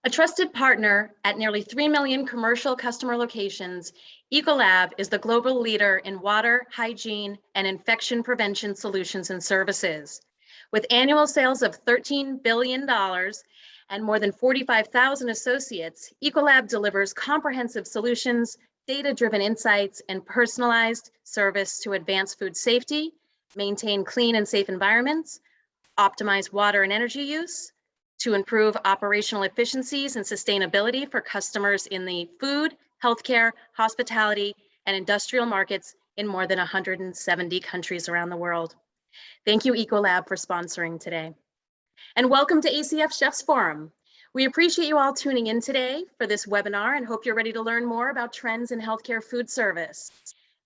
A trusted partner at nearly 3 million commercial customer locations, Ecolab is the global leader in water, hygiene, and infection prevention solutions and services. With annual sales of $13 billion and more than 45,000 associates, Ecolab delivers comprehensive solutions, data-driven insights, and personalized service to advance food safety, maintain clean and safe environments, optimize water and energy use, to improve operational efficiencies and sustainability for customers in the food, healthcare, hospitality, and industrial markets in more than 170 countries around the world. Thank you, Ecolab, for sponsoring today. And welcome to ACF Chefs Forum. We appreciate you all tuning in today for this webinar and hope you're ready to learn more about trends in healthcare food service.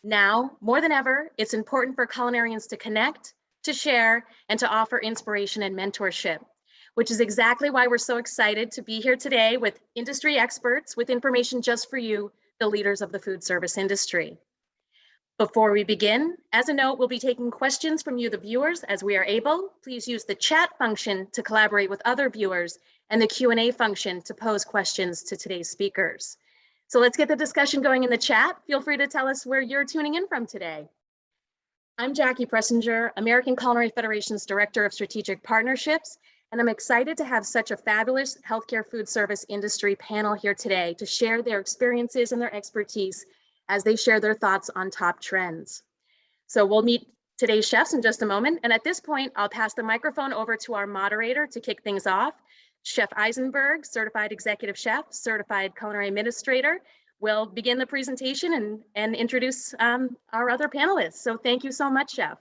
Now, more than ever, it's important for culinarians to connect, to share, and to offer inspiration and mentorship, which is exactly why we're so excited to be here today with industry experts with information just for you, the leaders of the food service industry. Before we begin, as a note, we'll be taking questions from you, the viewers, as we are able. Please use the chat function to collaborate with other viewers and the Q&A function to pose questions to today's speakers. So let's get the discussion going in the chat. Feel free to tell us where you're tuning in from today. I'm Jackie Pressinger, American Culinary Federation's Director of Strategic Partnerships, and I'm excited to have such a fabulous healthcare food service industry panel here today to share their experiences and their expertise as they share their thoughts on top trends. So we'll meet today's chefs in just a moment. And at this point, I'll pass the microphone over to our moderator to kick things off. Chef Eisenberg, Certified Executive Chef, Certified Culinary Administrator, will begin the presentation and introduce our other panelists. So thank you so much, Chef.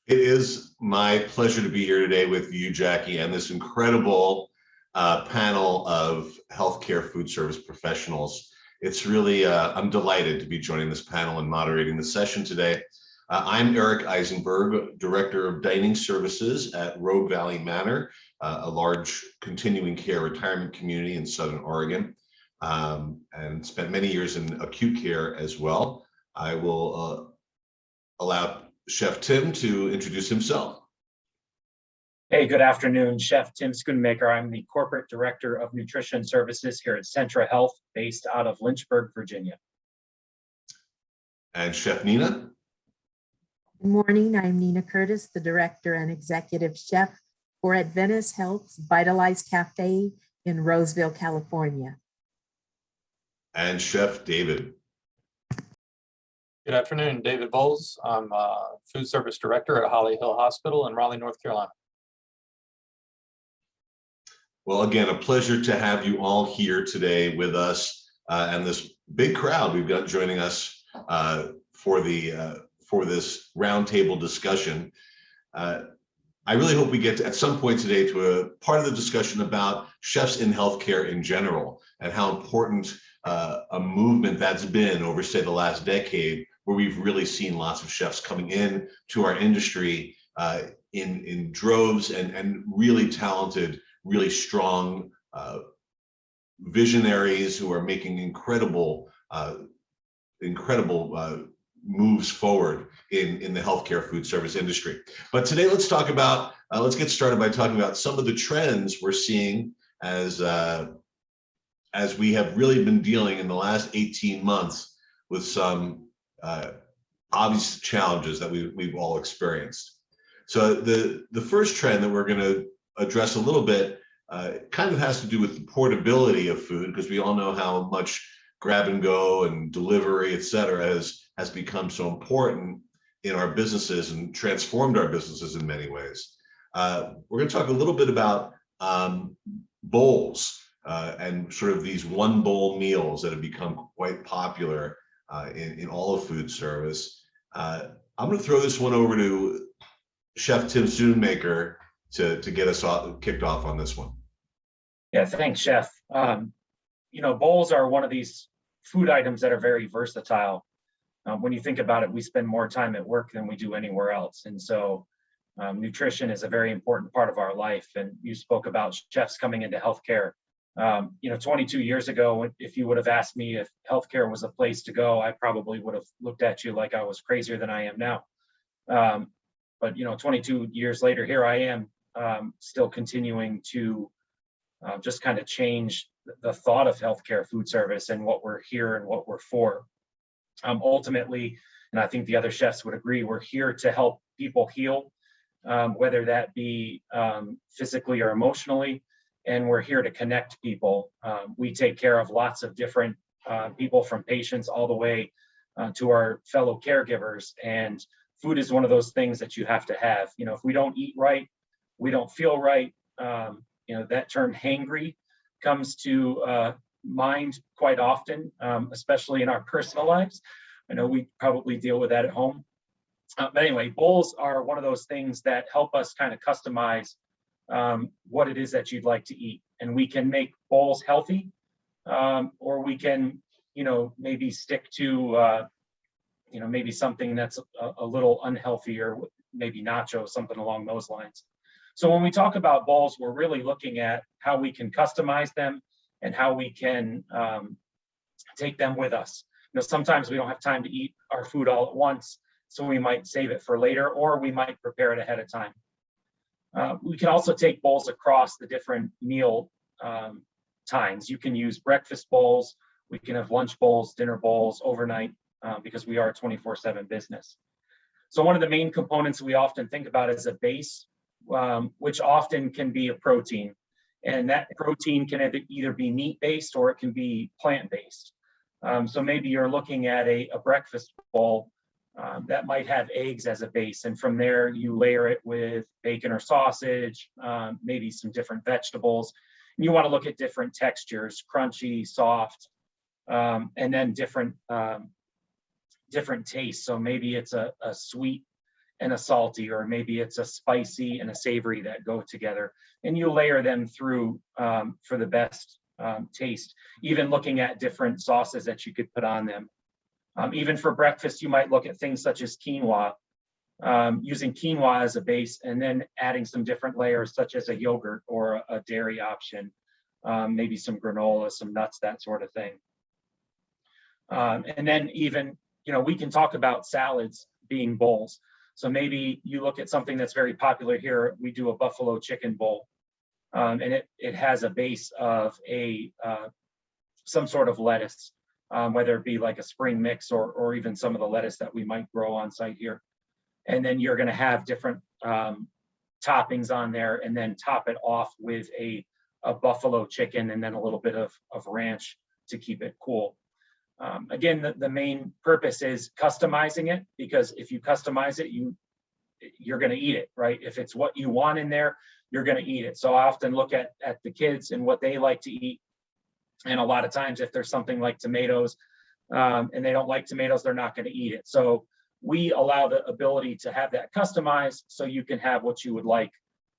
It is my pleasure to be here today with you, Jackie, and this incredible panel of healthcare food service professionals. It's really, I'm delighted to be joining this panel and moderating the session today. I'm Eric Eisenberg, Director of Dining Services at Rogue Valley Manor, a large continuing care retirement community in Southern Oregon, and spent many years in acute care as well. I will allow Chef Tim to introduce himself. Hey, good afternoon. Chef Tim Schoonmaker. I'm the Corporate Director of Nutrition Services here at Centra Health, based out of Lynchburg, Virginia. And Chef Nina. Good morning. I'm Nina Curtis, the Director and Executive Chef for Adventist Health's Vitalize Cafe in Roseville, California. And Chef David. Good afternoon, David Bowles. I'm Food Service Director at Holly Hill Hospital in Raleigh, North Carolina. Well, again, a pleasure to have you all here today with us and this big crowd we've got joining us for this roundtable discussion. I really hope we get to, at some point today, to a part of the discussion about chefs in healthcare in general and how important a movement that's been over, say, the last decade, where we've really seen lots of chefs coming in to our industry in droves and really talented, really strong visionaries who are making incredible moves forward in the healthcare food service industry. But today, let's talk about, let's get started by talking about some of the trends we're seeing as we have really been dealing in the last 18 months with some obvious challenges that we've all experienced. So the first trend that we're going to address a little bit kind of has to do with the portability of food, because we all know how much grab and go and delivery, et cetera, has become so important in our businesses and transformed our businesses in many ways. We're going to talk a little bit about bowls and sort of these one bowl meals that have become quite popular in all of food service. I'm going to throw this one over to Chef Tim Schoonmaker to get us kicked off on this one. Yeah, thanks, Chef. You know, bowls are one of these food items that are very versatile. When you think about it, we spend more time at work than we do anywhere else. And so nutrition is a very important part of our life. And you spoke about chefs coming into healthcare. You know, 22 years ago, if you would have asked me if healthcare was a place to go, I probably would have looked at you like I was crazier than I am now. But, you know, 22 years later, here I am, still continuing to just kind of change the thought of healthcare food service and what we're here and what we're for. Ultimately, and I think the other chefs would agree, we're here to help people heal, whether that be physically or emotionally, and we're here to connect people. We take care of lots of different people, from patients all the way to our fellow caregivers, and food is one of those things that you have to have. You know, if we don't eat right, we don't feel right. You know, that term hangry comes to mind quite often, especially in our personal lives. I know we probably deal with that at home. But anyway, bowls are one of those things that help us kind of customize what it is that you'd like to eat. And we can make bowls healthy, or we can, you know, maybe stick to, you know, maybe something that's a little unhealthy, or maybe nachos, something along those lines. So when we talk about bowls, we're really looking at how we can customize them and how we can take them with us. You know, sometimes we don't have time to eat our food all at once, so we might save it for later, or we might prepare it ahead of time. We can also take bowls across the different meal times. You can use breakfast bowls, we can have lunch bowls, dinner bowls, overnight, because we are a 24/7 business. So one of the main components we often think about is a base, which often can be a protein. And that protein can either be meat-based or it can be plant-based. So maybe you're looking at a breakfast bowl that might have eggs as a base, and from there you layer it with bacon or sausage, maybe some different vegetables. And you want to look at different textures, crunchy, soft, and then different tastes. So maybe it's a sweet and a salty, or maybe it's a spicy and a savory that go together, and you layer them through for the best taste. Even looking at different sauces that you could put on them. Even for breakfast, you might look at things such as quinoa, using quinoa as a base, and then adding some different layers such as a yogurt or a dairy option, maybe some granola, some nuts, that sort of thing. And then even, you know, we can talk about salads being bowls. So maybe you look at something that's very popular here. We do a buffalo chicken bowl, and it has a base of some sort of lettuce, whether it be like a spring mix or even some of the lettuce that we might grow on site here. And then you're going to have different toppings on there, and then top it off with a buffalo chicken and then a little bit of ranch to keep it cool. Again, the main purpose is customizing it, because if you customize it, you're going to eat it, right? If it's what you want in there, you're going to eat it. So I often look at the kids and what they like to eat. And a lot of times, if there's something like tomatoes and they don't like tomatoes, they're not going to eat it. So we allow the ability to have that customized so you can have what you would like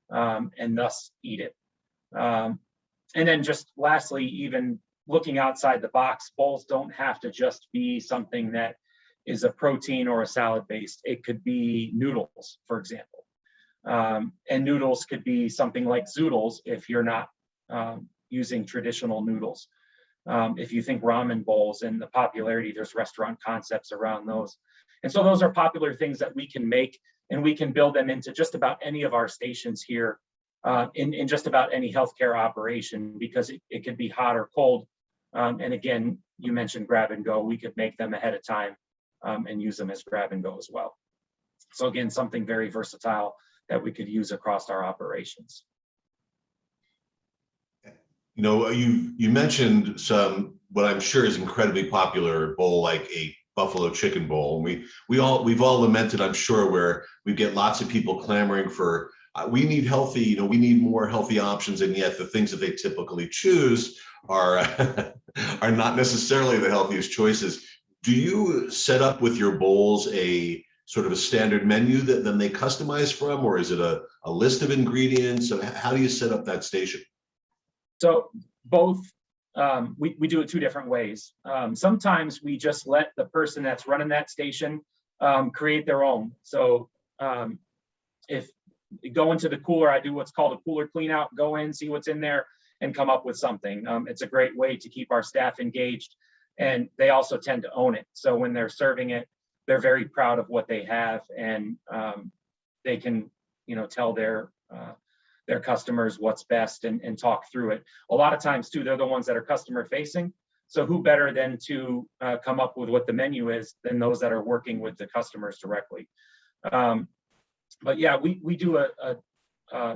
and thus eat it. And then just lastly, even looking outside the box, bowls don't have to just be something that is a protein or a salad based. It could be noodles, for example. And noodles could be something like zoodles if you're not using traditional noodles. If you think ramen bowls and the popularity, there's restaurant concepts around those. And so those are popular things that we can make, and we can build them into just about any of our stations here in just about any healthcare operation, because it could be hot or cold. And again, you mentioned grab and go. We could make them ahead of time and use them as grab and go as well. So again, something very versatile that we could use across our operations. You know, you mentioned what I'm sure is incredibly popular bowl, like a buffalo chicken bowl. We've all lamented, I'm sure, where we get lots of people clamoring for we need healthy, you know, we need more healthy options, and yet the things that they typically choose are are not necessarily the healthiest choices. Do you set up with your bowls a sort of a standard menu that then they customize from, or is it a list of ingredients? So how do you set up that station? So both, we do it two different ways. Sometimes we just let the person that's running that station create their own. So if you go into the cooler, I do what's called a cooler clean out, go in, see what's in there, and come up with something. It's a great way to keep our staff engaged, and they also tend to own it. So when they're serving it, they're very proud of what they have, and they can, you know, tell their their customers what's best and talk through it. A lot of times too, they're the ones that are customer facing. So who better than to come up with what the menu is than those that are working with the customers directly. But yeah, we do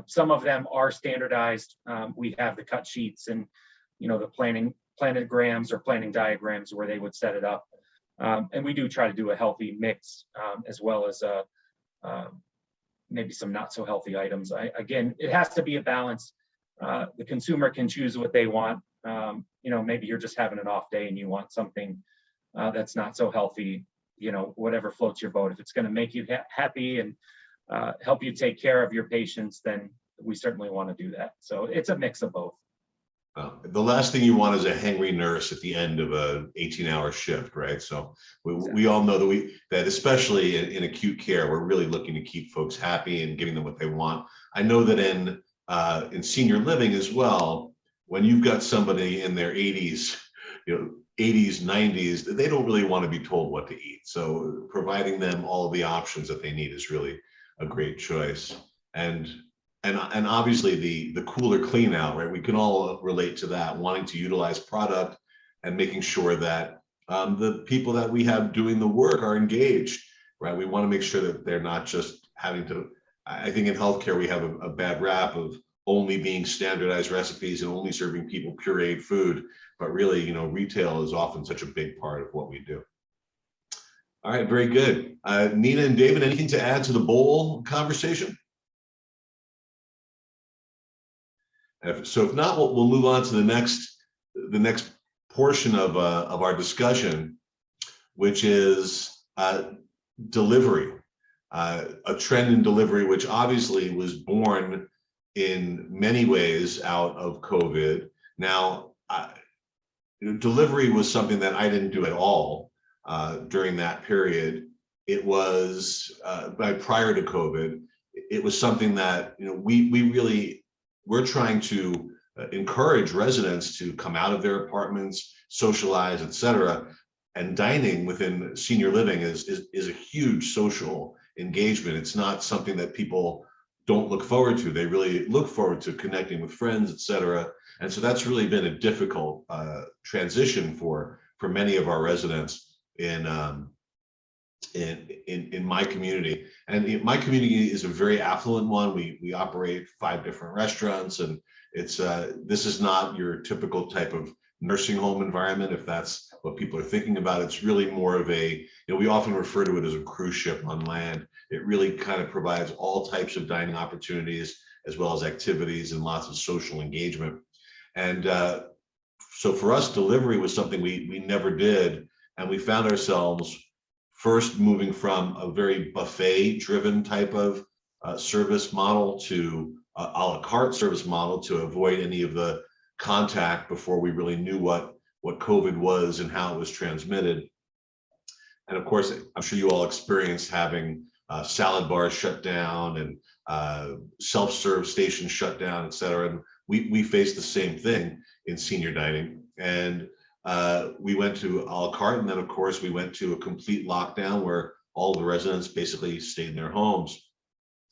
some of them are standardized. We have the cut sheets and, you know, the planograms or planning diagrams where they would set it up. And we do try to do a healthy mix as well as maybe some not so healthy items. Again, it has to be a balance. The consumer can choose what they want. You know, maybe you're just having an off day and you want something that's not so healthy, you know, whatever floats your boat. If it's going to make you happy and help you take care of your patients, then we certainly want to do that. So it's a mix of both. The last thing you want is a hangry nurse at the end of a 18-hour shift, right? So we all know that especially in acute care, we're really looking to keep folks happy and giving them what they want. I know that in senior living as well, when you've got somebody in their 80s, you know, 80s, 90s, they don't really want to be told what to eat. So providing them all the options that they need is really a great choice. And obviously the cooler clean out, right? We can all relate to that, wanting to utilize product and making sure that the people that we have doing the work are engaged, right? We want to make sure that they're not just having to, I think in healthcare, we have a bad rap of only being standardized recipes and only serving people pureed food, but really, you know, retail is often such a big part of what we do. All right, very good. Nina and David, anything to add to the bowl conversation? So if not, we'll move on to the next portion of our discussion, which is delivery, a trend in delivery, which obviously was born in many ways out of COVID. Now, delivery was something that I didn't do at all during that period. It was prior to COVID. It was something that, you know, we're trying to encourage residents to come out of their apartments, socialize, et cetera. And dining within senior living is a huge social engagement. It's not something that people don't look forward to. They really look forward to connecting with friends, et cetera. And so that's really been a difficult transition for many of our residents in my community. And my community is a very affluent one. We operate 5 different restaurants, and it's this is not your typical type of nursing home environment, if that's what people are thinking about. It's really more of a, you know, we often refer to it as a cruise ship on land. It really kind of provides all types of dining opportunities, as well as activities and lots of social engagement. And so for us, delivery was something we never did. And we found ourselves first moving from a very buffet driven type of service model to a la carte service model to avoid any of the contact before we really knew what COVID was and how it was transmitted. And of course, I'm sure you all experienced having salad bars shut down and self-serve stations shut down, et cetera. And we faced the same thing in senior dining. And we went to a la carte, and then of course we went to a complete lockdown where all the residents basically stayed in their homes.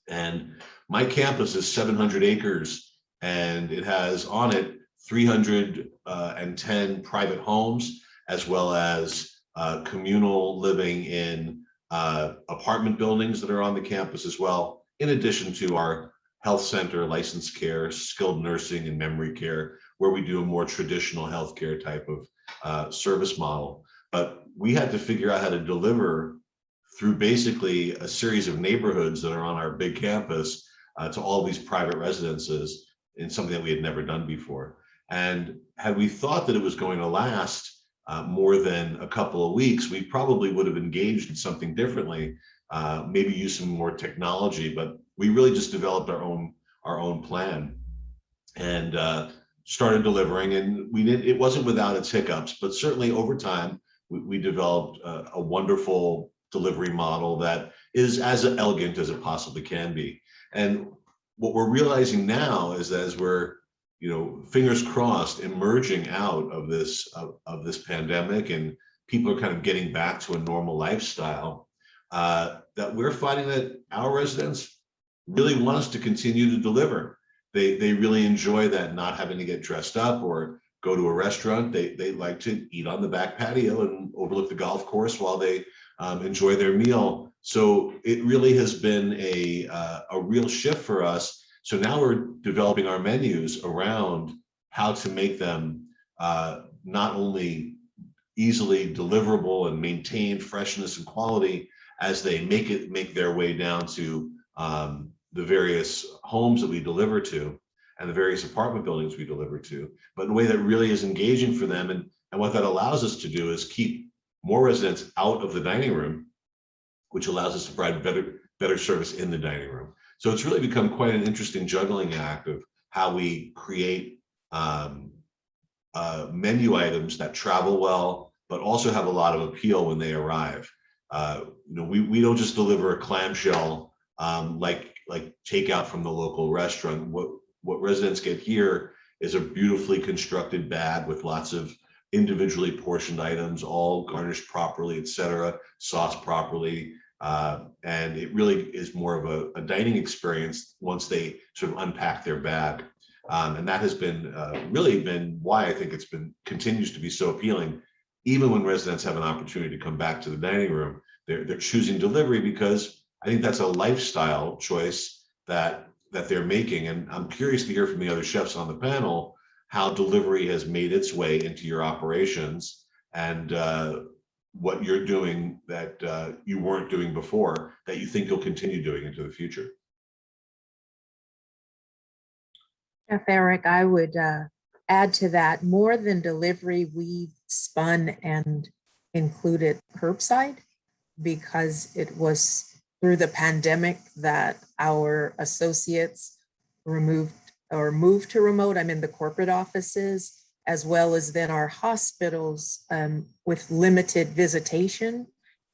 And my campus is 700 acres, and it has on it 310 private homes, as well as communal living in apartment buildings that are on the campus as well, in addition to our health center, licensed care, skilled nursing, and memory care, where we do a more traditional healthcare type of service model. But we had to figure out how to deliver through basically a series of neighborhoods that are on our big campus to all these private residences in something that we had never done before. And had we thought that it was going to last more than a couple of weeks, we probably would have engaged in something differently, maybe use some more technology, but we really just developed our own plan and started delivering. And it wasn't without its hiccups, but certainly over time, we developed a wonderful delivery model that is as elegant as it possibly can be. And what we're realizing now is that as we're, you know, fingers crossed, emerging out of this pandemic, and people are kind of getting back to a normal lifestyle, that we're finding that our residents really want us to continue to deliver. they really enjoy that, not having to get dressed up or go to a restaurant. They like to eat on the back patio and overlook the golf course while they enjoy their meal. So it really has been a real shift for us. So now we're developing our menus around how to make them not only easily deliverable and maintain freshness and quality as they make their way down to the various homes that we deliver to and the various apartment buildings we deliver to, but in a way that really is engaging for them. And what that allows us to do is keep more residents out of the dining room, which allows us to provide better service in the dining room. So it's really become quite an interesting juggling act of how we create menu items that travel well, but also have a lot of appeal when they arrive. We don't just deliver a clamshell like takeout from the local restaurant. What residents get here is a beautifully constructed bag with lots of individually portioned items, all garnished properly, etc., sauced properly. And it really is more of a dining experience once they sort of unpack their bag. And that has been really been why I think continues to be so appealing. Even when residents have an opportunity to come back to the dining room, they're choosing delivery because I think that's a lifestyle choice that they're making. And I'm curious to hear from the other chefs on the panel how delivery has made its way into your operations and what you're doing that you weren't doing before that you think you'll continue doing into the future. Chef Eric, I would add to that, more than delivery, we've spun and included curbside because it was through the pandemic that our associates moved to remote. I'm in the corporate offices, as well as then our hospitals with limited visitation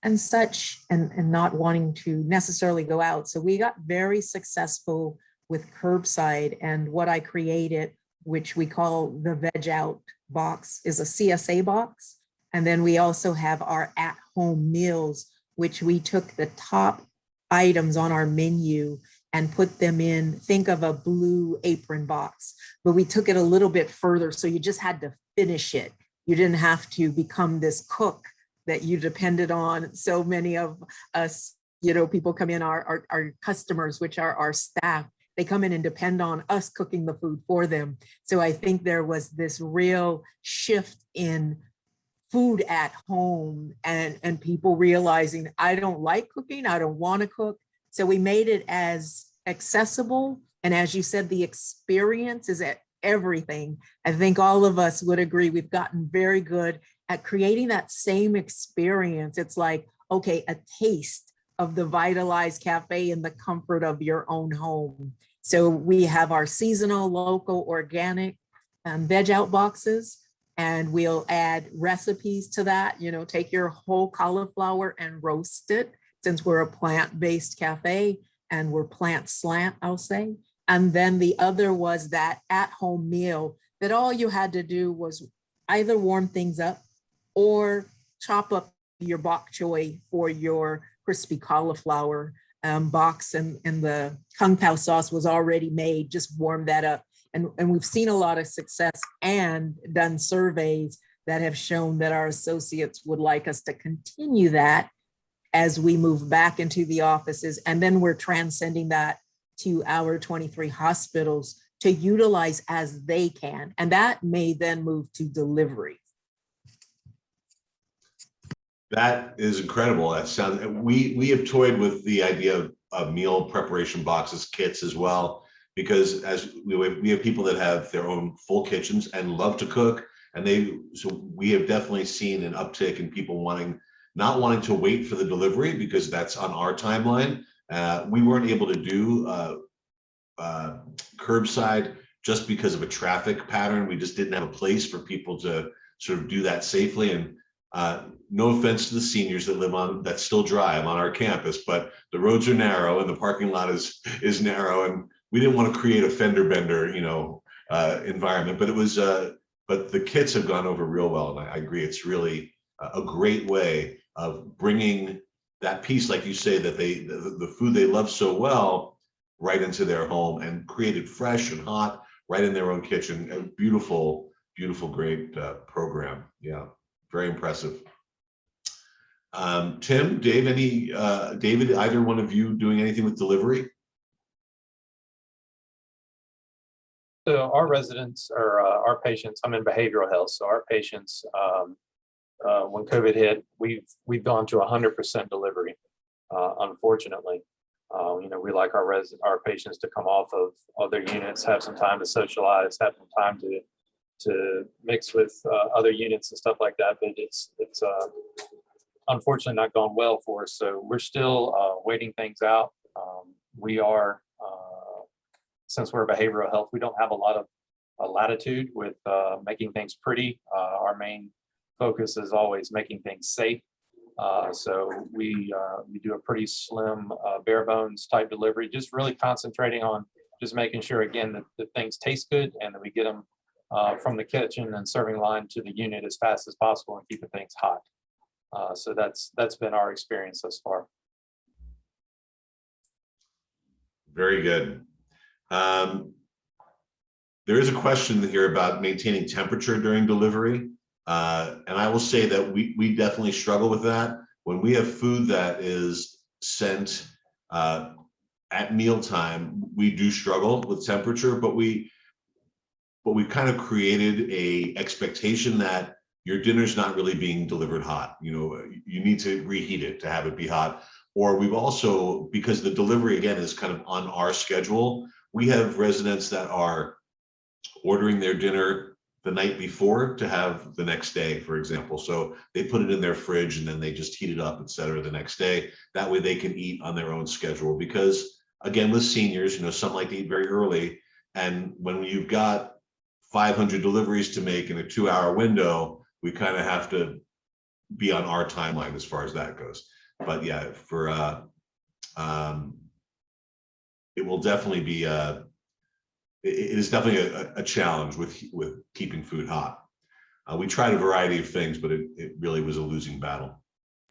and such, and not wanting to necessarily go out. So we got very successful with curbside, and what I created, which we call the veg out box, is a CSA box. And then we also have our at-home meals, which we took the top items on our menu and put them in, think of a blue apron box, but we took it a little bit further. So you just had to finish it. You didn't have to become this cook that you depended on. So many of us, people come in, our customers, which are our staff, they come in and depend on us cooking the food for them. So I think there was this real shift in food at home and people realizing, I don't like cooking, I don't want to cook. So we made it as accessible. And as you said, the experience is at everything. I think all of us would agree we've gotten very good at creating that same experience. It's like, okay, a taste of the Vitalized Cafe in the comfort of your own home. So we have our seasonal, local, organic veg out boxes, and we'll add recipes to that. Take your whole cauliflower and roast it, since we're a plant-based cafe and we're plant slant, I'll say. And then the other was that at-home meal that all you had to do was either warm things up or chop up your bok choy for your crispy cauliflower box, and the kung pao sauce was already made. Just warm that up. And we've seen a lot of success and done surveys that have shown that our associates would like us to continue that as we move back into the offices. And then we're transcending that to our 23 hospitals to utilize as they can. And that may then move to delivery. That is incredible. That sounds. We have toyed with the idea of meal preparation boxes, kits as well, because as we have people that have their own full kitchens and love to cook, and so we have definitely seen an uptick in people not wanting to wait for the delivery because that's on our timeline. We weren't able to do curbside just because of a traffic pattern. We just didn't have a place for people to sort of do that safely. And no offense to the seniors that still drive on our campus, but the roads are narrow and the parking lot is narrow, and we didn't want to create a fender bender, environment. But but the kits have gone over real well, and I agree. It's really a great way of bringing that piece, like you say, that the food they love so well, right into their home and created fresh and hot right in their own kitchen. A beautiful, beautiful, great program. Yeah, very impressive. Tim, Dave, David, either one of you doing anything with delivery? So our residents or our patients, I'm in behavioral health, so our patients, when COVID hit, we've gone to 100% delivery. Unfortunately, we like our patients to come off of other units, have some time to socialize, have some time to mix with other units and stuff like that. But it's unfortunately not gone well for us. So we're still waiting things out. We are. Since we're behavioral health, we don't have a lot of latitude with making things pretty. Our main focus is always making things safe. So we do a pretty slim, bare bones type delivery, just really concentrating on just making sure, again, that the things taste good and that we get them from the kitchen and serving line to the unit as fast as possible and keeping things hot. So that's been our experience thus far. Very good. There is a question here about maintaining temperature during delivery. And I will say that we definitely struggle with that. When we have food that is sent at mealtime, we do struggle with temperature, but we've kind of created a expectation that your dinner's not really being delivered hot. You need to reheat it to have it be hot. Or we've also, because the delivery again is kind of on our schedule, we have residents that are ordering their dinner the night before to have the next day, for example. So they put it in their fridge and then they just heat it up, et cetera, the next day. That way they can eat on their own schedule. Because again, with seniors, some like to eat very early. And when you've got 500 deliveries to make in a 2-hour window, we kind of have to be on our timeline as far as that goes. But yeah, it will definitely be it is definitely a challenge with keeping food hot. We tried a variety of things, but it really was a losing battle.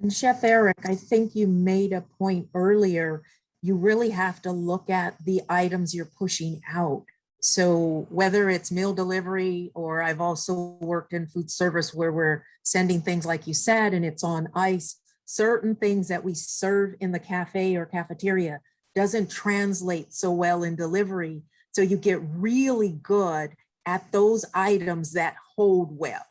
And Chef Eric, I think you made a point earlier. You really have to look at the items you're pushing out. So whether it's meal delivery, or I've also worked in food service where we're sending things like you said, and it's on ice, certain things that we serve in the cafe or cafeteria doesn't translate so well in delivery. So you get really good at those items that hold well.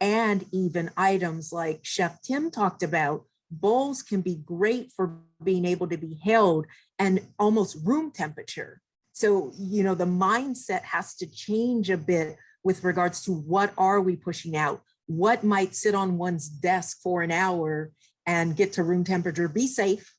And even items like Chef Tim talked about, bowls can be great for being able to be held and almost room temperature. So, the mindset has to change a bit with regards to what are we pushing out? What might sit on one's desk for an hour and get to room temperature? Be safe,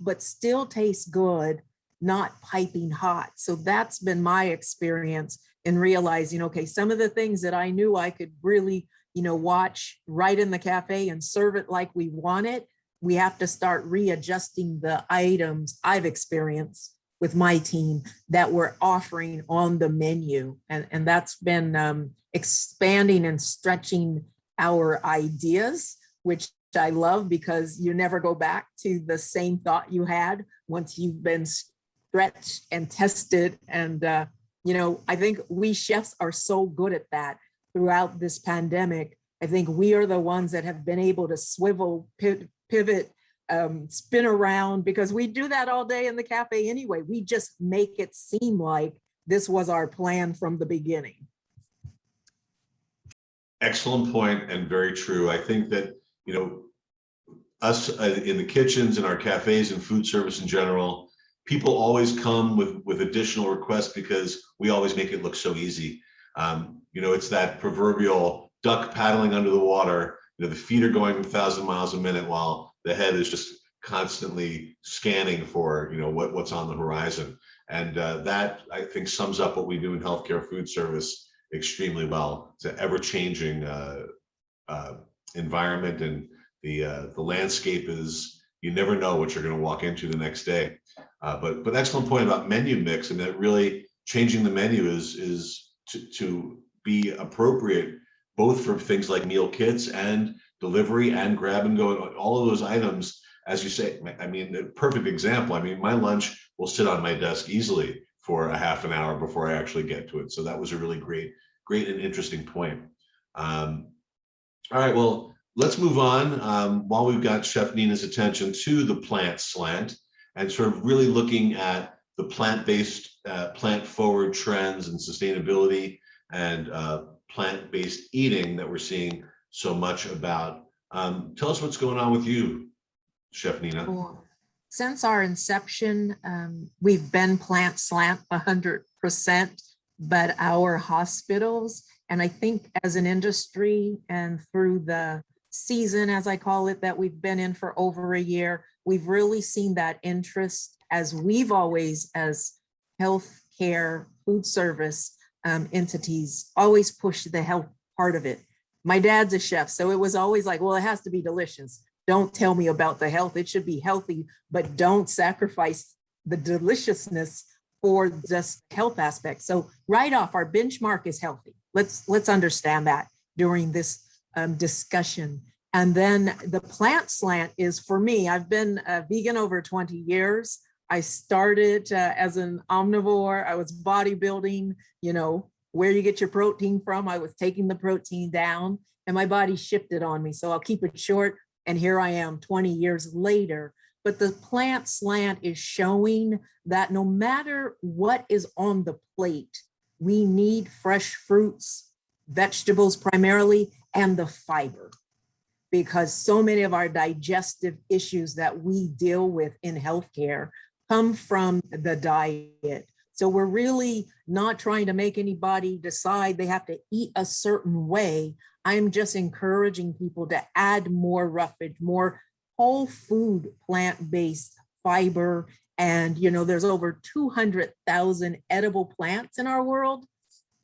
but still taste good, not piping hot. So that's been my experience in realizing, okay, some of the things that I knew I could really, watch right in the cafe and serve it like we want it, we have to start readjusting the items I've experienced with my team that we're offering on the menu. And that's been expanding and stretching our ideas, which I love, because you never go back to the same thought you had once you've been stretched and tested. And, I think we chefs are so good at that throughout this pandemic. I think we are the ones that have been able to swivel, pivot, spin around, because we do that all day in the cafe anyway. We just make it seem like this was our plan from the beginning. Excellent point and very true. I think that, us in the kitchens and our cafes and food service in general, people always come with additional requests because we always make it look so easy. It's that proverbial duck paddling under the water. The feet are going 1,000 miles a minute while the head is just constantly scanning for what's on the horizon. And that, I think, sums up what we do in healthcare food service extremely well. It's an ever-changing environment, and the landscape is, you never know what you're going to walk into the next day. But excellent point about menu mix, and that really changing the menu is to be appropriate both for things like meal kits and delivery and grab and go, all of those items. as you say, I mean, a perfect example. I mean, my lunch will sit on my desk easily for a half an hour before I actually get to it. So that was a really great and interesting point. All right, well, let's move on while we've got Chef Nina's attention to the plant slant and sort of really looking at the plant-based, plant-forward trends and sustainability and plant-based eating that we're seeing so much about. Tell us what's going on with you, Chef Nina. Well, since our inception, we've been plant slant 100%, but our hospitals, and I think as an industry and through the season, as I call it, that we've been in for over a year, we've really seen that interest, as we've always, as healthcare food service entities, always push the health part of it. My dad's a chef, so it was always like, well, it has to be delicious. Don't tell me about the health. It should be healthy, but don't sacrifice the deliciousness for just health aspect. So right off, our benchmark is healthy. Let's understand that during this discussion. And then the plant slant is, for me, I've been a vegan over 20 years. I started as an omnivore. I was bodybuilding, you know, where you get your protein from. I was taking the protein down and my body shifted on me. So I'll keep it short. And here I am 20 years later. But the plant slant is showing that no matter what is on the plate, we need fresh fruits, vegetables primarily, and the fiber, because so many of our digestive issues that we deal with in healthcare come from the diet. So we're really not trying to make anybody decide they have to eat a certain way. I'm just encouraging people to add more roughage, more whole food, plant-based fiber. And, you know, there's over 200,000 edible plants in our world.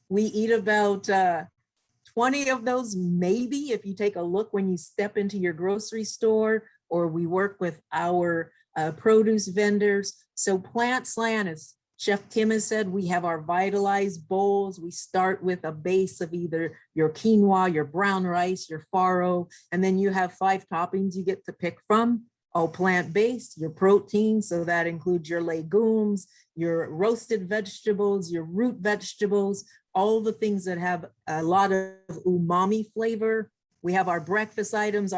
We eat about 20 of those, maybe, if you take a look when you step into your grocery store, or we work with our produce vendors. So plant slant, as Chef Tim has said, we have our vitalized bowls. We start with a base of either your quinoa, your brown rice, your farro, and then you have 5 toppings you get to pick from, all plant-based, your protein. So that includes your legumes, your roasted vegetables, your root vegetables, all the things that have a lot of umami flavor. We have our breakfast items.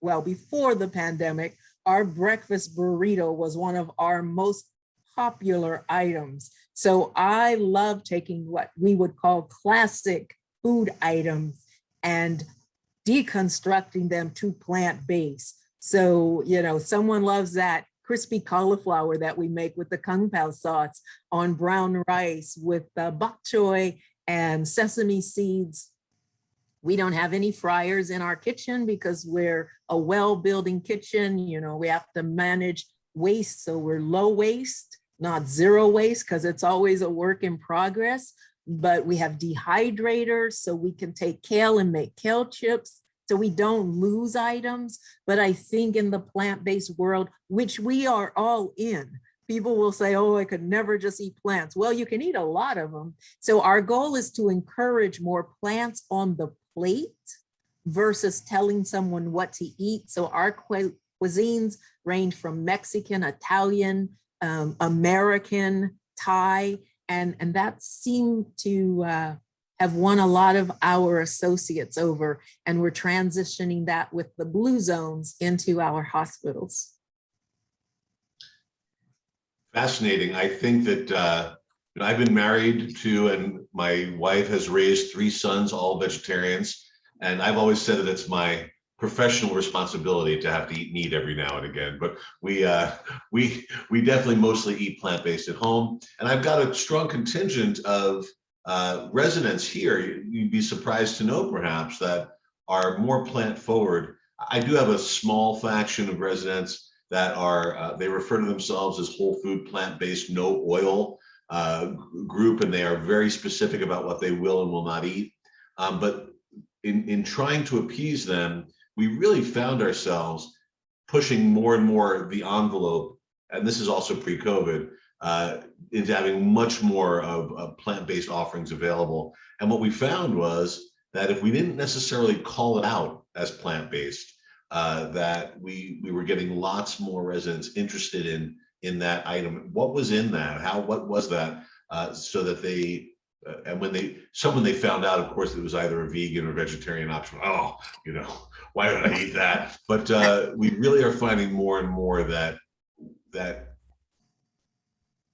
Well, before the pandemic, our breakfast burrito was one of our most popular items. So I love taking what we would call classic food items and deconstructing them to plant-based. So, you know, someone loves that crispy cauliflower that we make with the kung pao sauce on brown rice with bok choy and sesame seeds. We don't have any fryers in our kitchen because we're a well-building kitchen. You know, we have to manage waste. So we're low waste, not zero waste, because it's always a work in progress. But we have dehydrators, so we can take kale and make kale chips, so we don't lose items. But I think in the plant-based world, which we are all in, people will say, oh, I could never just eat plants. Well, you can eat a lot of them. So our goal is to encourage more plants on the plate versus telling someone what to eat. So our cuisines range from Mexican, Italian, American, Thai, and that seemed to have won a lot of our associates over, and we're transitioning that with the blue zones into our hospitals. Fascinating. I think that I've been married to, and my wife has raised 3 sons, all vegetarians. And I've always said that it's my professional responsibility to have to eat meat every now and again. But we definitely mostly eat plant-based at home. And I've got a strong contingent of residents here. You'd be surprised to know perhaps that are more plant forward. I do have a small faction of residents that are, they refer to themselves as whole food, plant-based, no oil group, and they are very specific about what they will and will not eat. But in trying to appease them, we really found ourselves pushing more and more the envelope, and this is also pre-COVID, into having much more of plant-based offerings available. And what we found was that if we didn't necessarily call it out as plant-based, that we were getting lots more residents interested in that item. What was in that? What was that? So that they and when they found out, of course, it was either a vegan or vegetarian option. Oh, why would I eat that? But we really are finding more and more that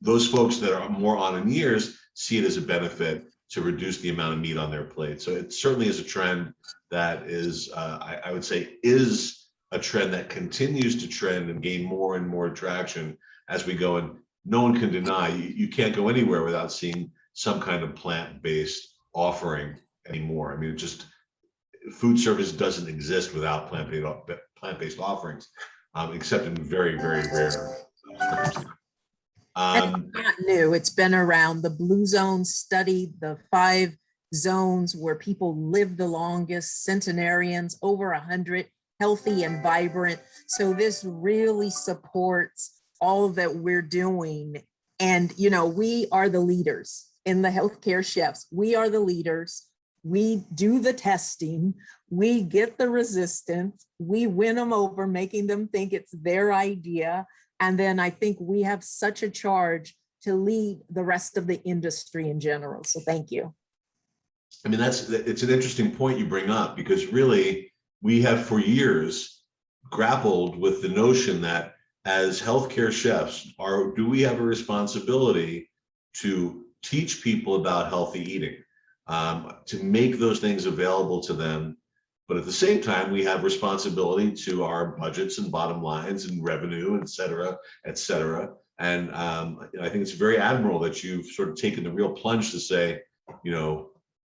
those folks that are more on in years see it as a benefit to reduce the amount of meat on their plate. So it certainly is a trend that is, I would say, is a trend that continues to trend and gain more and more traction as we go. And no one can deny, you can't go anywhere without seeing some kind of plant-based offering anymore. I mean, food service doesn't exist without plant-based offerings, except in very, very rare circumstances. And it's not new. It's been around. The Blue Zone studied the 5 zones where people live the longest, centenarians, over 100, healthy and vibrant. So this really supports all that we're doing. And, we are the leaders in the healthcare chefs. We are the leaders. We do the testing. We get the resistance. We win them over, making them think it's their idea. And then I think we have such a charge to lead the rest of the industry in general. So thank you. I mean, it's an interesting point you bring up, because really we have for years grappled with the notion that as healthcare chefs, do we have a responsibility to teach people about healthy eating, to make those things available to them. But at the same time, we have responsibility to our budgets and bottom lines and revenue, et cetera, et cetera. And I think it's very admirable that you've sort of taken the real plunge to say,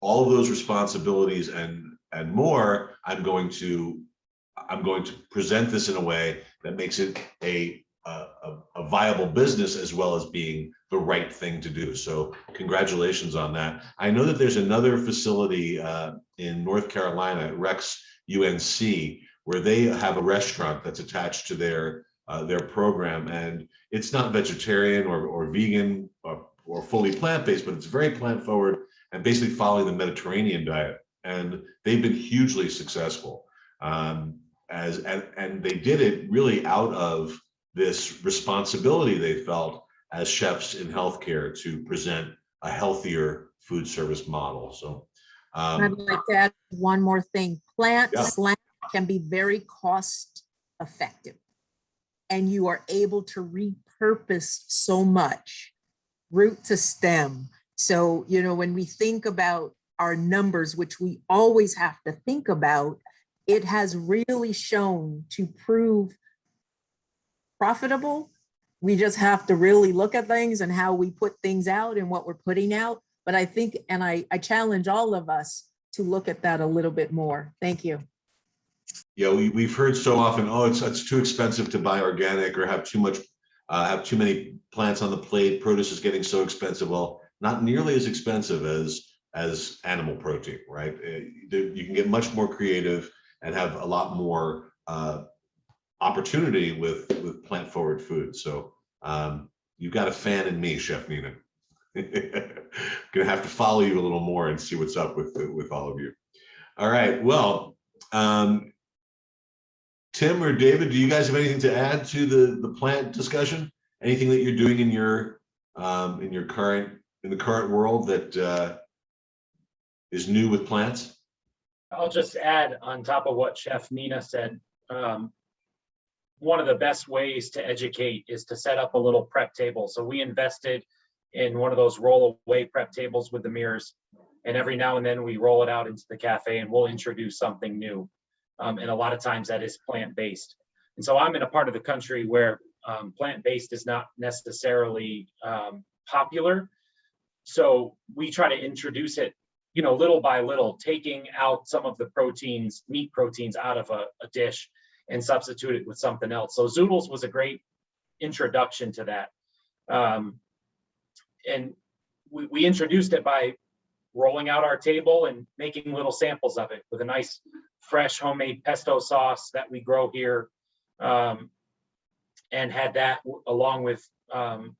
all of those responsibilities and more, I'm going to present this in a way that makes it a viable business, as well as being the right thing to do. So congratulations on that. I know that there's another facility in North Carolina at Rex UNC, where they have a restaurant that's attached to their program, and it's not vegetarian or vegan or fully plant-based, but it's very plant-forward and basically following the Mediterranean diet. And they've been hugely successful. And they did it really out of this responsibility they felt as chefs in healthcare to present a healthier food service model. So I'd like to add one more thing. Yeah. Slant can be very cost effective, and you are able to repurpose so much root to stem. So, when we think about our numbers, which we always have to think about, it has really shown to prove profitable. We just have to really look at things and how we put things out and what we're putting out. But I think, and I challenge all of us to look at that a little bit more. Thank you. Yeah, we've heard so often, oh, it's too expensive to buy organic, or have too many plants on the plate. Produce is getting so expensive. Well, not nearly as expensive as animal protein, right? You can get much more creative and have a lot more opportunity with plant-forward food. So you've got a fan in me, Chef Nina. Gonna have to follow you a little more and see what's up with all of you. All right. Well, Tim or David, do you guys have anything to add to the plant discussion? Anything that you're doing in the current world that is new with plants? I'll just add on top of what Chef Nina said. One of the best ways to educate is to set up a little prep table. So we invested in one of those roll away prep tables with the mirrors, and every now and then we roll it out into the cafe and we'll introduce something new. And a lot of times that is plant-based. And so I'm in a part of the country where plant-based is not necessarily popular. So we try to introduce it, little by little, taking out some of the proteins, meat proteins out of a dish and substitute it with something else. So zoodles was a great introduction to that. And we introduced it by rolling out our table and making little samples of it with a nice fresh homemade pesto sauce that we grow here, and had that along with the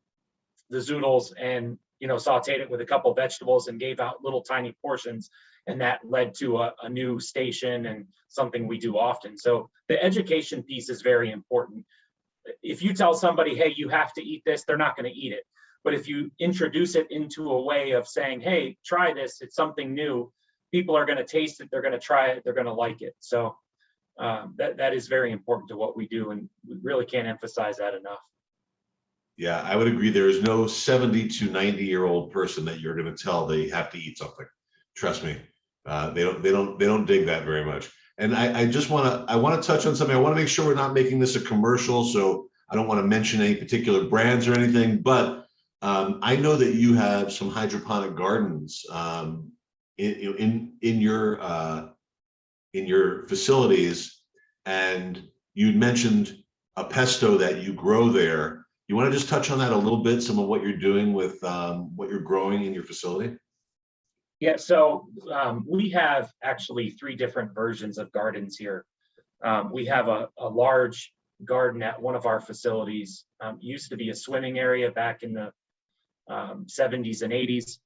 zoodles and sauteed it with a couple of vegetables and gave out little tiny portions. And that led to a new station and something we do often. So the education piece is very important. If you tell somebody, hey, you have to eat this, they're not going to eat it. But if you introduce it into a way of saying, hey, try this, it's something new, people are going to taste it, they're going to try it, they're going to like it. So that is very important to what we do. And we really can't emphasize that enough. Yeah, I would agree. There is no 70 to 90-year-old person that you're going to tell they have to eat something. Trust me, they don't dig that very much. And I want to touch on something. I want to make sure we're not making this a commercial, so I don't want to mention any particular brands or anything. But I know that you have some hydroponic gardens in your facilities, and you'd mentioned a pesto that you grow there. You want to just touch on that a little bit, some of what you're doing with what you're growing in your facility? Yeah, so we have actually 3 different versions of gardens here. We have a large garden at one of our facilities. Used to be a swimming area back in the 70s and 80s.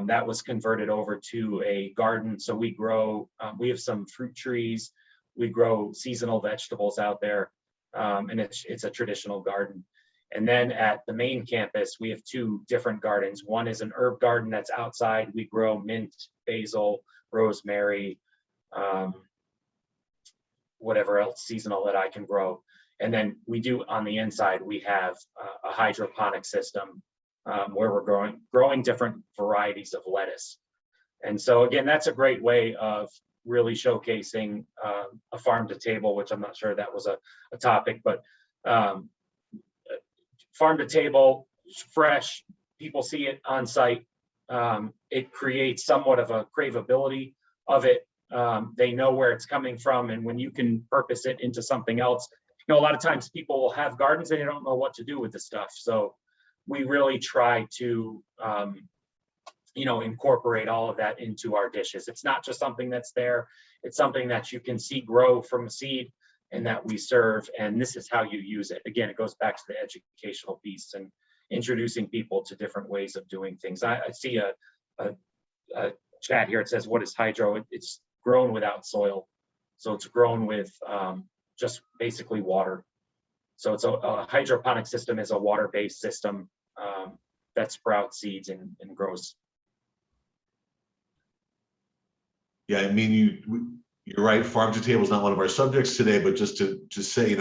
That was converted over to a garden. So we grow, we have some fruit trees, we grow seasonal vegetables out there, and it's a traditional garden. And then at the main campus, we have 2 different gardens. One is an herb garden that's outside. We grow mint, basil, rosemary, whatever else seasonal that I can grow. And then we do on the inside, we have a hydroponic system where we're growing different varieties of lettuce. And so again, that's a great way of really showcasing a farm to table, which I'm not sure that was a topic, but farm to table, fresh, people see it on site. It creates somewhat of a craveability of it. They know where it's coming from, and when you can purpose it into something else, a lot of times people will have gardens and they don't know what to do with the stuff. So we really try to, incorporate all of that into our dishes. It's not just something that's there. It's something that you can see grow from a seed and that we serve, and this is how you use it. Again, it goes back to the educational piece and introducing people to different ways of doing things. I see a chat here. It says, what is hydro? It's grown without soil. So it's grown with just basically water. So it's a hydroponic system is a water-based system that sprouts seeds and grows. Yeah, I mean, you're right. Farm to table is not one of our subjects today, but just to say,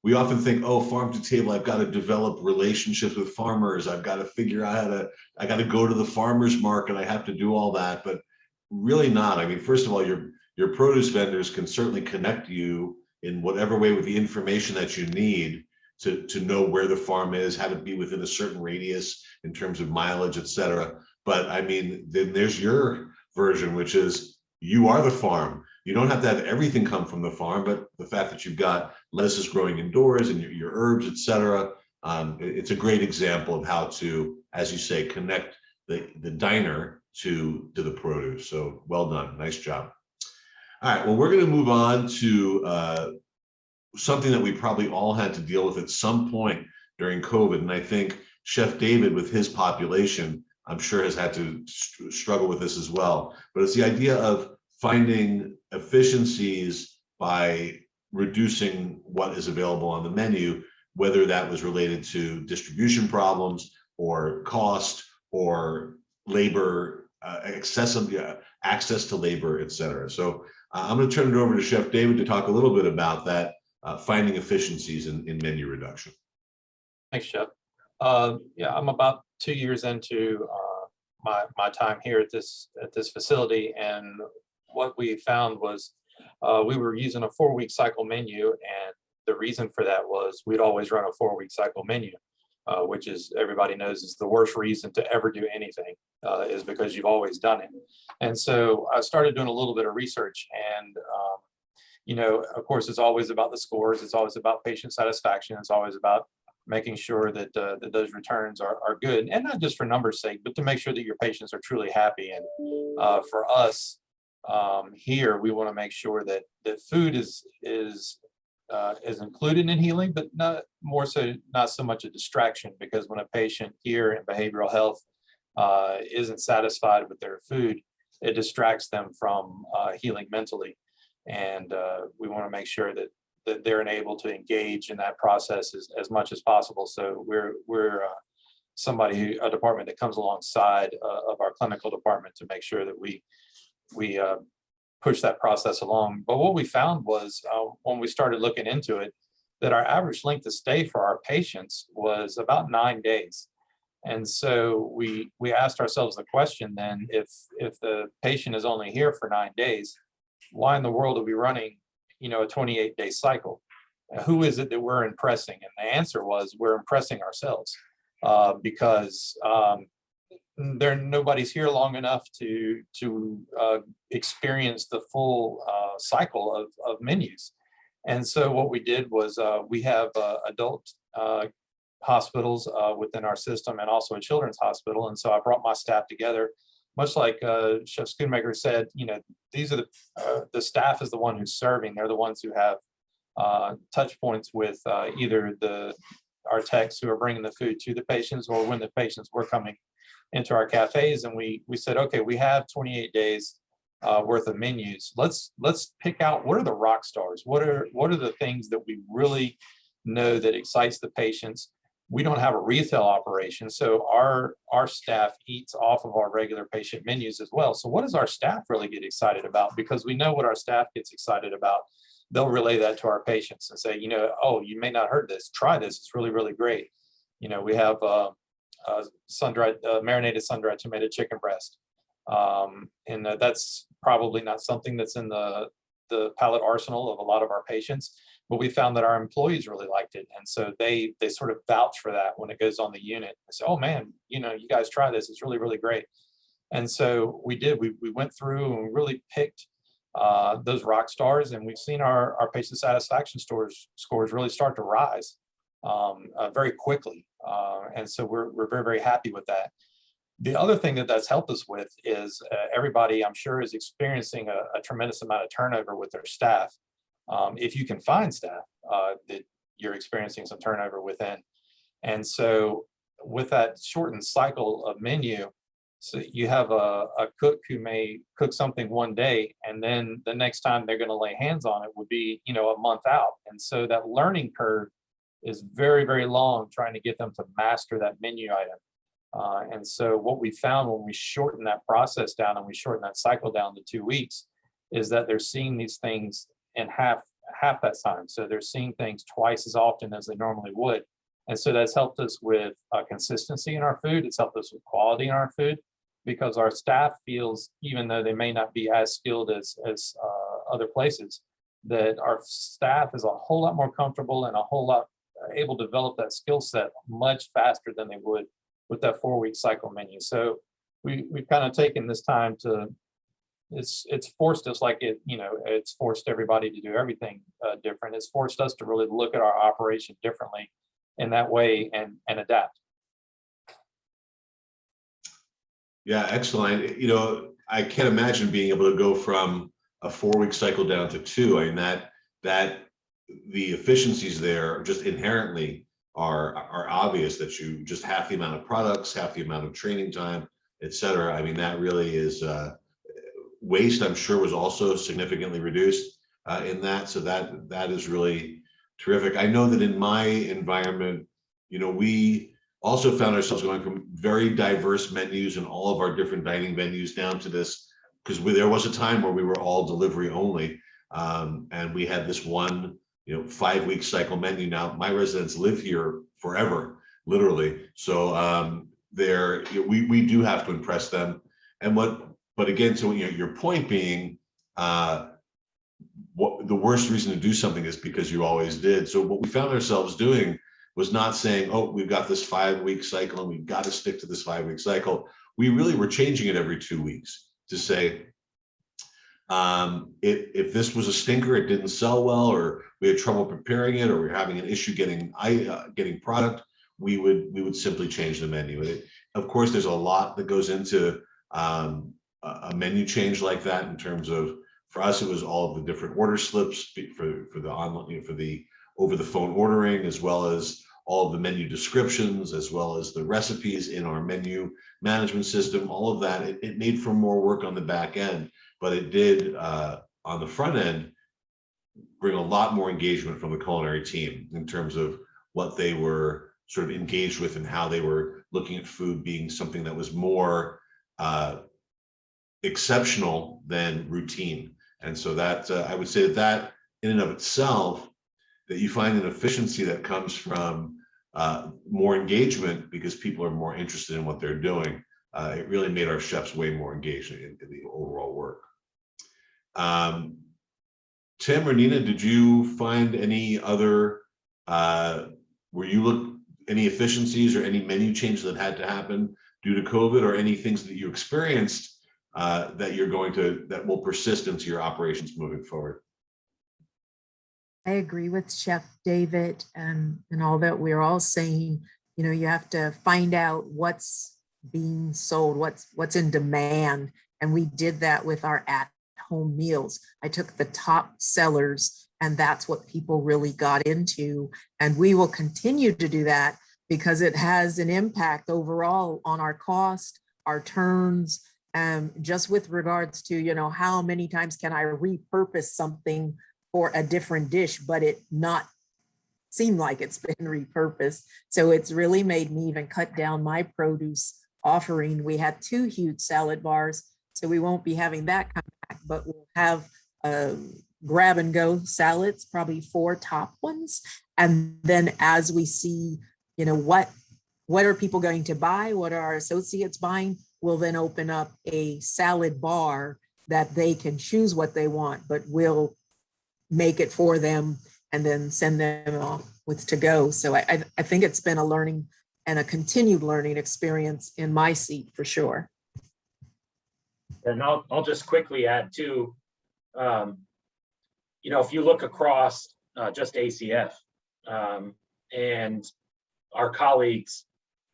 we often think, oh, farm to table, I've got to develop relationships with farmers. I've got to figure out I got to go to the farmer's market. I have to do all that, but really not. I mean, first of all, your produce vendors can certainly connect you in whatever way with the information that you need to know where the farm is, how to be within a certain radius in terms of mileage, et cetera. But I mean, then there's your version, which is you are the farm. You don't have to have everything come from the farm, but the fact that you've got lettuces growing indoors and your herbs, et cetera, it's a great example of how to, as you say, connect the diner to the produce. So well done. Nice job. All right. Well, we're going to move on to something that we probably all had to deal with at some point during COVID. And I think Chef David, with his population, I'm sure has had to struggle with this as well. But it's the idea of finding efficiencies by reducing what is available on the menu, whether that was related to distribution problems or cost or labor, access to labor, et cetera. So I'm going to turn it over to Chef David to talk a little bit about that, finding efficiencies in menu reduction. Thanks, Chef. Yeah, I'm about 2 years into my time here at this facility, and what we found was we were using a 4-week cycle menu, and the reason for that was we'd always run a 4-week cycle menu, which is, everybody knows, is the worst reason to ever do anything, is because you've always done it. And so I started doing a little bit of research, and of course, it's always about the scores. It's always about patient satisfaction. It's always about making sure that those returns are good, and not just for numbers' sake, but to make sure that your patients are truly happy. And for us here, we want to make sure that food is included in healing, but not so much a distraction, because when a patient here in behavioral health isn't satisfied with their food, it distracts them from healing mentally. And we want to make sure that they're able to engage in that process as much as possible. So we're a department that comes alongside of our clinical department to make sure that we push that process along. But what we found was when we started looking into it, that our average length of stay for our patients was about 9 days. And so we asked ourselves the question then, if the patient is only here for 9 days, why in the world are we running, a 28-day cycle? Who is it that we're impressing? And the answer was, we're impressing ourselves because nobody's here long enough to experience the full cycle of menus. And so what we did was we have adult hospitals within our system and also a children's hospital. And so I brought my staff together, much like Chef Schoonmaker said, these are the staff is the one who's serving. They're the ones who have touch points with either our techs who are bringing the food to the patients, or when the patients were coming into our cafes. And we said, okay, we have 28 days worth of menus. Let's pick out what are the rock stars. What are the things that we really know that excites the patients. We don't have a retail operation, so our staff eats off of our regular patient menus as well. So what does our staff really get excited about? Because we know what our staff gets excited about. They'll relay that to our patients and say, oh, you may not have heard this. Try this. It's really, really great. We have sun-dried, marinated sun-dried tomato chicken breast. And that's probably not something that's in the palate arsenal of a lot of our patients, but we found that our employees really liked it. And so they sort of vouch for that when it goes on the unit. They say, oh man, you guys try this. It's really, really great. And so we did, we went through and we really picked those rock stars, and we've seen our patient satisfaction scores really start to rise very quickly. And so we're very, very happy with that. The other thing that's helped us with is everybody, I'm sure, is experiencing a tremendous amount of turnover with their staff. If you can find staff that you're experiencing some turnover within. And so with that shortened cycle of menu, so you have a cook who may cook something one day, and then the next time they're going to lay hands on it would be, a month out. And so that learning curve is very, very long, trying to get them to master that menu item. And so what we found when we shorten that process down and we shorten that cycle down to 2 weeks is that they're seeing these things in half that time. So they're seeing things twice as often as they normally would. And so that's helped us with consistency in our food. It's helped us with quality in our food, because our staff feels, even though they may not be as skilled as other places, that our staff is a whole lot more comfortable and a whole lot able to develop that skill set much faster than they would with that 4-week cycle menu. So we've kind of taken this time to, it's forced us, like it's forced everybody to do everything different. It's forced us to really look at our operation differently in that way and adapt. Yeah, excellent. I can't imagine being able to go from a 4-week cycle down to 2. I mean, that the efficiencies there just inherently are obvious, that you just half the amount of products, half the amount of training time, et cetera. I mean, that really is waste, I'm sure, was also significantly reduced in that. So that is really terrific. I know that in my environment, we also found ourselves going from very diverse menus in all of our different dining venues down to this, because there was a time where we were all delivery only, and we had this one 5-week cycle menu. Now my residents live here forever, literally. So we do have to impress them. But again, so your point being, what the worst reason to do something is because you always did. So what we found ourselves doing was not saying, oh, we've got this 5-week cycle and we've got to stick to this 5-week cycle. We really were changing it every 2 weeks to say, if this was a stinker, it didn't sell well, or we had trouble preparing it, or we're having an issue getting product, we would simply change the menu. Of course, there's a lot that goes into a menu change like that, in terms of, for us, it was all of the different order slips for the online, for the over the phone ordering, as well as all of the menu descriptions as well as the recipes in our menu management system, all of that, it made for more work on the back end, but it did on the front end bring a lot more engagement from the culinary team in terms of what they were sort of engaged with and how they were looking at food being something that was more exceptional than routine. And so that I would say that in and of itself, that you find an efficiency that comes from more engagement because people are more interested in what they're doing. It really made our chefs way more engaged in the overall work. Tim or Nina, did you find any other, any efficiencies or any menu changes that had to happen due to COVID, or any things that you experienced that will persist into your operations moving forward? I agree with Chef David and all that we're all saying. You know, you have to find out what's being sold, what's in demand. And we did that with our at-home meals. I took the top sellers, and that's what people really got into. And we will continue to do that because it has an impact overall on our cost, our turns, just with regards to, you know, how many times can I repurpose something for a different dish, but it not seem like it's been repurposed. So it's really made me even cut down my produce offering. We had 2 huge salad bars, so we won't be having that come back, but we'll have grab and go salads, probably 4 top ones. And then as we see, you know, what are people going to buy? What are our associates buying? We'll then open up a salad bar that they can choose what they want, but we'll make it for them and then send them off with to go. So I think it's been a learning and a continued learning experience in my seat for sure. And I'll just quickly add too, you know, if you look across just ACF and our colleagues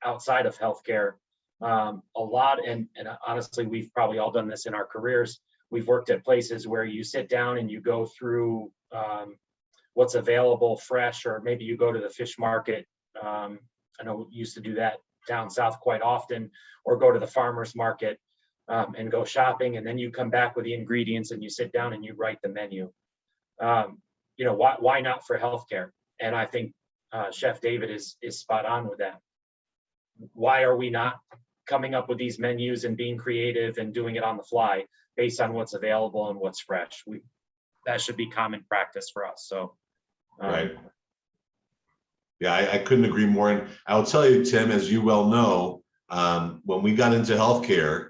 outside of healthcare, a lot, and honestly, we've probably all done this in our careers. We've worked at places where you sit down and you go through what's available fresh, or maybe you go to the fish market. I know we used to do that down south quite often, or go to the farmer's market and go shopping, and then you come back with the ingredients and you sit down and you write the menu. You know, why not for healthcare? And I think Chef David is spot on with that. Why are we not coming up with these menus and being creative and doing it on the fly based on what's available and what's fresh? That should be common practice for us. So, right. Yeah, I couldn't agree more. And I'll tell you, Tim, as you well know, when we got into healthcare,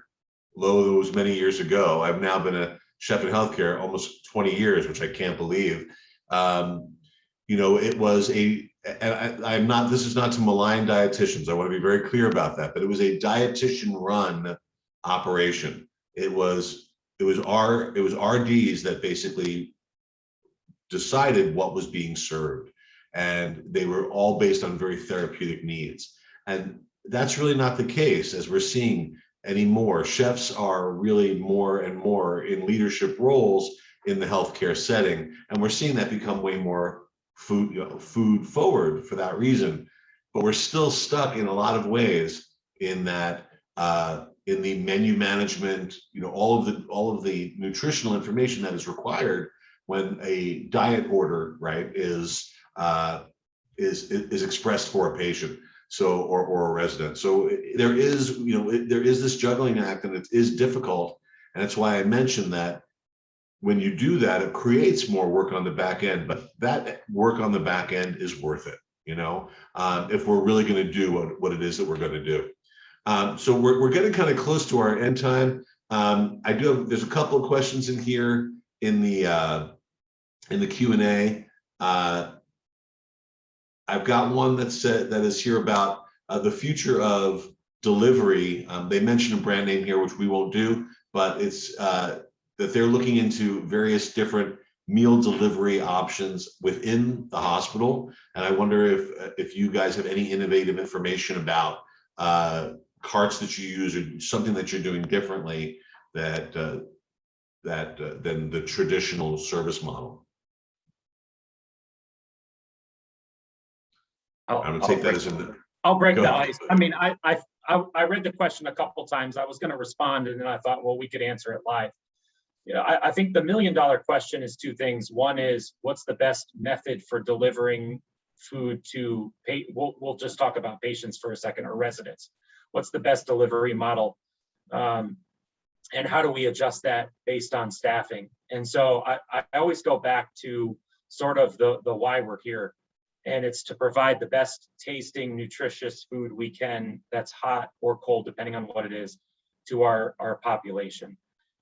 though those many years ago, I've now been a chef in healthcare almost 20 years, which I can't believe. You know, it was this is not to malign dietitians. I want to be very clear about that, but it was a dietitian run operation. It was RDs that basically decided what was being served, and they were all based on very therapeutic needs. And that's really not the case, as we're seeing anymore. Chefs are really more and more in leadership roles in the healthcare setting, and we're seeing that become way more food forward for that reason. But we're still stuck in a lot of ways in that in the menu management, you know, all of the nutritional information that is required when a diet order, right, is expressed for a patient, so or a resident. So there is, you know, there is this juggling act, and it is difficult, and that's why I mentioned that when you do that, it creates more work on the back end, but that work on the back end is worth it, you know, if we're really going to do what it is that we're going to do. So we're getting kind of close to our end time. There's a couple of questions in here in the Q&A. I've got one that is here about the future of delivery. They mentioned a brand name here, which we won't do, but it's that they're looking into various different meal delivery options within the hospital. And I wonder if you guys have any innovative information about carts that you use, or something that you're doing differently than the traditional service model. I'm gonna take that as in I'll break Go the ahead. ice. I mean, I read the question a couple times. I was going to respond, and then I thought, well, we could answer it live. You know, I think the $1 million question is two things. One is, what's the best method for delivering food to we'll just talk about patients for a second, or residents. What's the best delivery model? And how do we adjust that based on staffing? And so I always go back to sort of the why we're here. And it's to provide the best tasting, nutritious food we can, that's hot or cold, depending on what it is, to our population.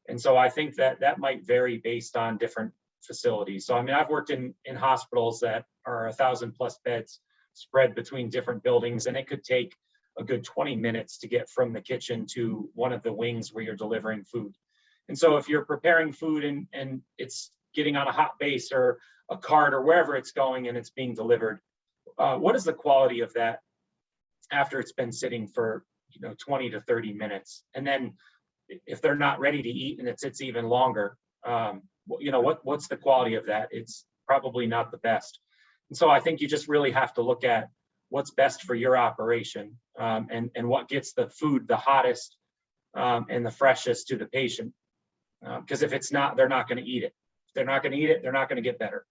And so I think that might vary based on different facilities. So I mean, I've worked in hospitals that are 1,000+ beds spread between different buildings, and it could take a good 20 minutes to get from the kitchen to one of the wings where you're delivering food. And so if you're preparing food and it's getting on a hot base or a cart or wherever it's going and it's being delivered, what is the quality of that after it's been sitting for 20 to 30 minutes? And then if they're not ready to eat and it sits even longer, what's the quality of that? It's probably not the best. And so I think you just really have to look at what's best for your operation, and what gets the food the hottest and the freshest to the patient. Because if it's not, they're not going to eat it. If they're not going to eat it, they're not going to get better.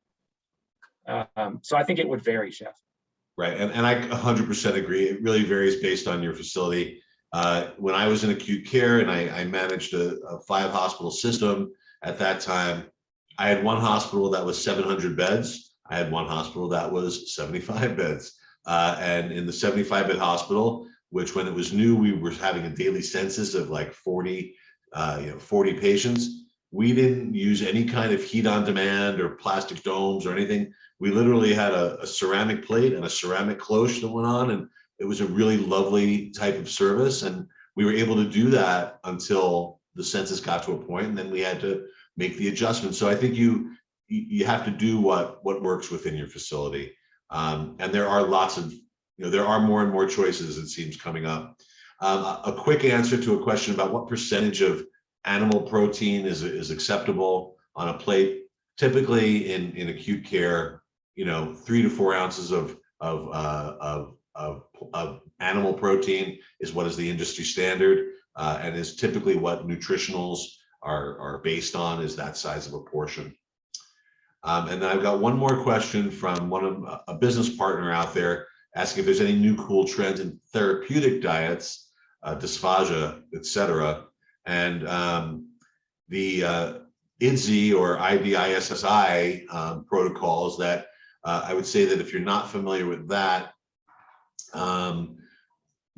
So I think it would vary, Chef. Right, and I 100% agree. It really varies based on your facility. When I was in acute care and I managed a 5-hospital system at that time, I had one hospital that was 700 beds. I had one hospital that was 75 beds. And in the 75-bed hospital, which when it was new, we were having a daily census of like 40 patients. We didn't use any kind of heat on demand or plastic domes or anything. We literally had a ceramic plate and a ceramic cloche that went on, and it was a really lovely type of service. And we were able to do that until the census got to a point, and then we had to make the adjustment. So I think you have to do what works within your facility. And there are lots of, there are more and more choices, it seems, coming up. A quick answer to a question about what percentage of animal protein is acceptable on a plate. Typically in acute care, 3 to 4 ounces of animal protein is what is the industry standard, and is typically what nutritionals are based on, is that size of a portion. And then I've got one more question from a business partner out there asking if there's any new cool trends in therapeutic diets, dysphagia, etc. And the IDSI or IDISSI protocols that I would say that if you're not familiar with that,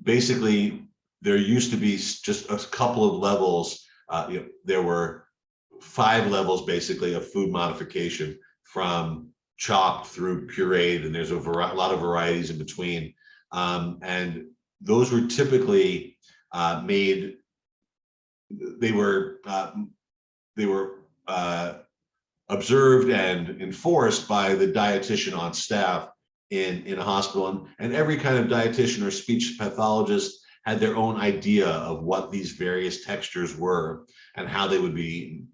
basically there used to be just a couple of levels. There were 5 levels basically of food modification, from chopped through pureed, and there's a lot of varieties in between. And those were typically made. They were observed and enforced by the dietitian on staff in a hospital, and every kind of dietitian or speech pathologist had their own idea of what these various textures were and how they would be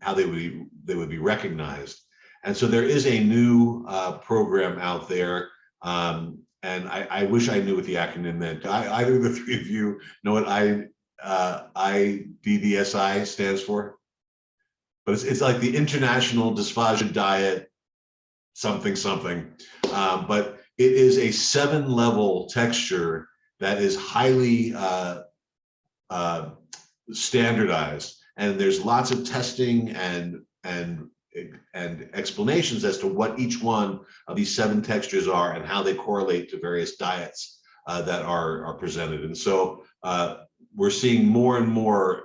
recognized. And so there is a new program out there, and I wish I knew what the acronym meant. Either of the 3 of you know what IDDSI stands for? But it's like the International Dysphagia Diet something. But it is a 7-level texture that is highly standardized, and there's lots of testing and explanations as to what each one of these 7 textures are and how they correlate to various diets that are presented. And so we're seeing more and more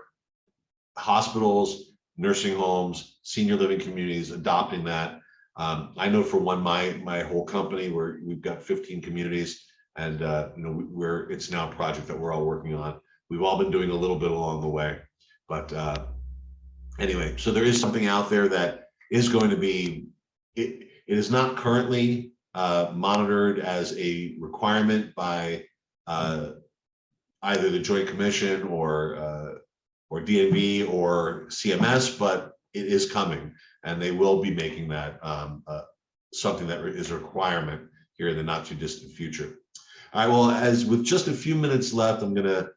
hospitals, nursing homes, senior living communities adopting that. I know for one, my whole company, we've got 15 communities, and it's now a project that we're all working on. We've all been doing a little bit along the way, but anyway, so there is something out there that is going to be, it is not currently monitored as a requirement by either the Joint Commission or DNV or CMS, but it is coming, and they will be making that something that is a requirement here in the not too distant future. All right, well, as with just a few minutes left, I'm gonna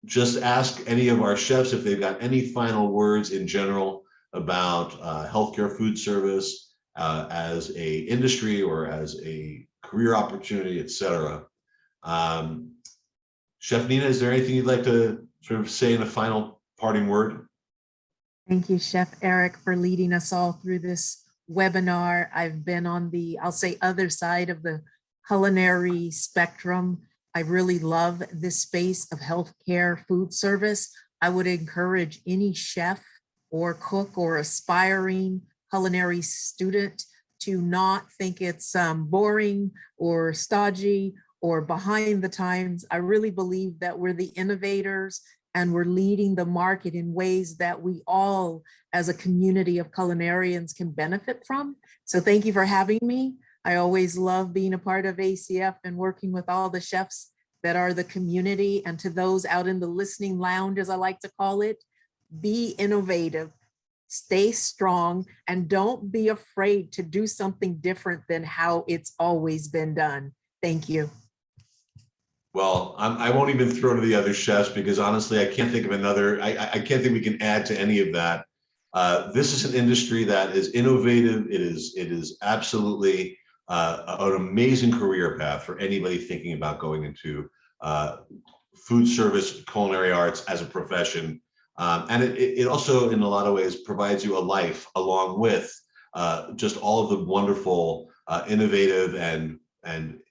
just ask any of our chefs if they've got any final words in general about healthcare food service as a industry or as a career opportunity, et cetera. Chef Nina, is there anything you'd like to sort of say in a final parting word? Thank you, Chef Eric, for leading us all through this webinar. I've been on the, I'll say, other side of the culinary spectrum. I really love this space of healthcare food service. I would encourage any chef or cook or aspiring culinary student to not think it's boring or stodgy or behind the times. I really believe that we're the innovators and we're leading the market in ways that we all, as a community of culinarians, can benefit from. So thank you for having me. I always love being a part of ACF and working with all the chefs that are the community. And to those out in the listening lounge, as I like to call it, be innovative, stay strong, and don't be afraid to do something different than how it's always been done. Thank you. Well, I won't even throw to the other chefs because honestly, I can't think of another, I can't think we can add to any of that. This is an industry that is innovative. It is absolutely an amazing career path for anybody thinking about going into food service, culinary arts as a profession. And it also, in a lot of ways, provides you a life along with just all of the wonderful, innovative and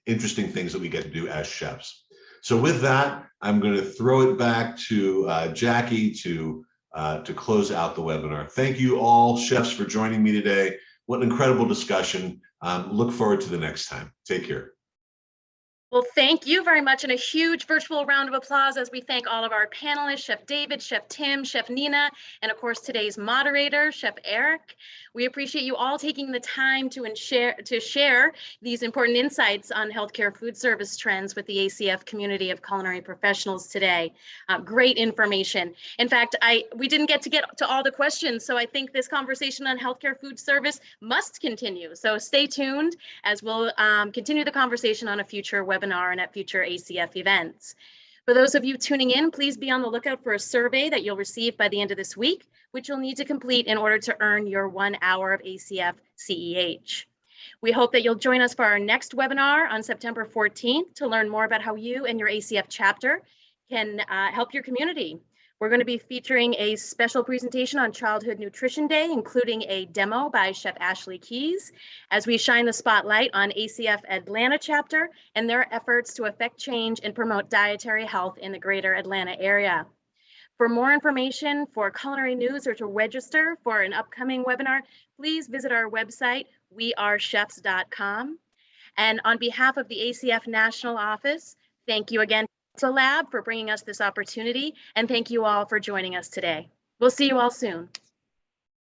interesting things that we get to do as chefs. So with that, I'm going to throw it back to Jackie to close out the webinar. Thank you all chefs for joining me today. What an incredible discussion. Look forward to the next time. Take care. Well, thank you very much, and a huge virtual round of applause as we thank all of our panelists, Chef David, Chef Tim, Chef Nina, and of course today's moderator, Chef Eric. We appreciate you all taking the time to share these important insights on healthcare food service trends with the ACF community of culinary professionals today. Great information. In fact, we didn't get to all the questions, so I think this conversation on healthcare food service must continue. So stay tuned as we'll continue the conversation on a future webinar and at future ACF events. For those of you tuning in, please be on the lookout for a survey that you'll receive by the end of this week, which you'll need to complete in order to earn your 1 hour of ACF CEH. We hope that you'll join us for our next webinar on September 14th to learn more about how you and your ACF chapter can help your community. We're going to be featuring a special presentation on Childhood Nutrition Day, including a demo by Chef Ashley Keys, as we shine the spotlight on ACF Atlanta chapter and their efforts to affect change and promote dietary health in the greater Atlanta area. For more information, for culinary news, or to register for an upcoming webinar, please visit our website, wearechefs.com. And on behalf of the ACF National Office, thank you again to Lab for bringing us this opportunity, and thank you all for joining us today. We'll see you all soon.